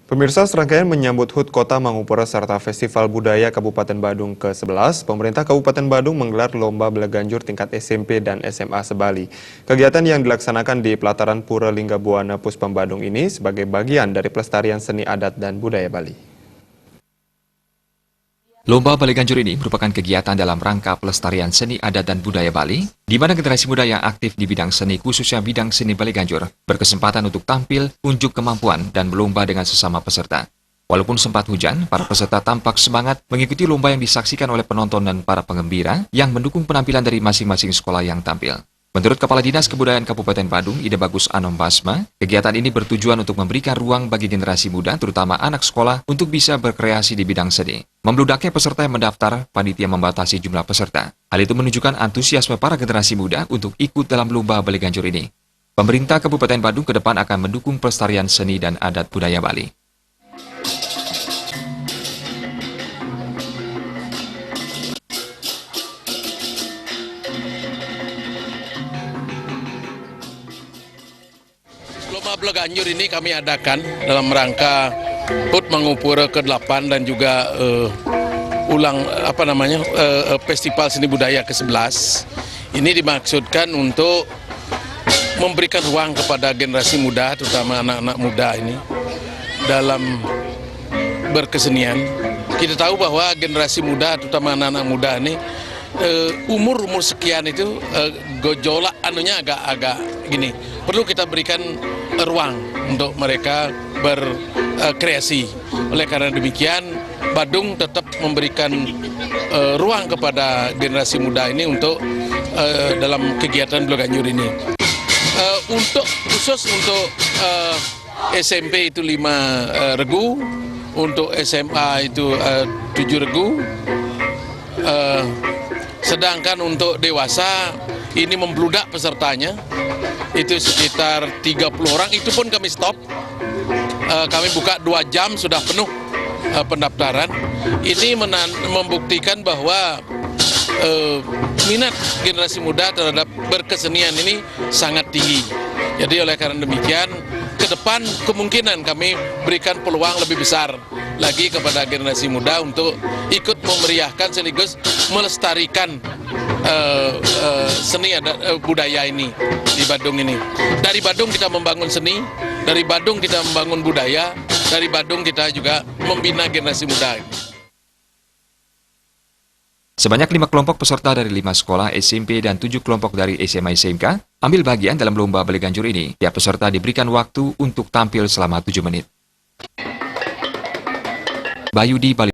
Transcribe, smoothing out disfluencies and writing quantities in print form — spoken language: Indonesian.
Pemirsa, serangkaian menyambut HUT Kota Mangupura serta Festival Budaya Kabupaten Badung ke-11, pemerintah Kabupaten Badung menggelar lomba belaganjur tingkat SMP dan SMA se-Bali. Kegiatan yang dilaksanakan di pelataran Pura Linggabuana Puspam Badung ini sebagai bagian dari pelestarian seni adat dan budaya Bali. Lomba Baleganjur ini merupakan kegiatan dalam rangka pelestarian seni adat dan budaya Bali, di mana generasi muda yang aktif di bidang seni, khususnya bidang seni Baleganjur, berkesempatan untuk tampil, unjuk kemampuan, dan berlomba dengan sesama peserta. Walaupun sempat hujan, para peserta tampak semangat mengikuti lomba yang disaksikan oleh penonton dan para pengembira yang mendukung penampilan dari masing-masing sekolah yang tampil. Menurut Kepala Dinas Kebudayaan Kabupaten Badung, Ida Bagus Anom Basma, kegiatan ini bertujuan untuk memberikan ruang bagi generasi muda, terutama anak sekolah, untuk bisa berkreasi di bidang seni. Membludaknya peserta yang mendaftar, panitia membatasi jumlah peserta. Hal itu menunjukkan antusiasme para generasi muda untuk ikut dalam lomba Baleganjur ini. Pemerintah Kabupaten Badung ke depan akan mendukung pelestarian seni dan adat budaya Bali. Lomba Baleganjur ini kami adakan dalam rangka HUT Mangupura ke-8 dan juga Festival Seni Budaya ke-11. Ini dimaksudkan untuk memberikan ruang kepada generasi muda, terutama anak-anak muda ini, dalam berkesenian. Kita tahu bahwa generasi muda, terutama anak-anak muda ini, umur sekian itu gejolak agak gini. Perlu kita berikan ruang untuk mereka berkreasi. Oleh karena demikian, Badung tetap memberikan ruang kepada generasi muda ini untuk dalam kegiatan Baleganjur ini. Khusus untuk SMP itu 5 regu, untuk SMA itu 7 regu. Sedangkan untuk dewasa ini membludak pesertanya, itu sekitar 30 orang, itu pun kami stop. Kami buka 2 jam sudah penuh pendaftaran. Ini membuktikan bahwa minat generasi muda terhadap berkesenian ini sangat tinggi. Jadi oleh karena demikian, ke depan kemungkinan kami berikan peluang lebih besar lagi kepada generasi muda untuk ikut memeriahkan sekaligus melestarikan seni budaya ini di Badung ini. Dari Badung kita membangun seni, dari Badung kita membangun budaya, dari Badung kita juga membina generasi muda. Sebanyak 5 kelompok peserta dari 5 sekolah SMP dan 7 kelompok dari SMA SMK ambil bagian dalam lomba Baleganjur ini. Tiap peserta diberikan waktu untuk tampil selama 7 menit. Bayudi, Bali.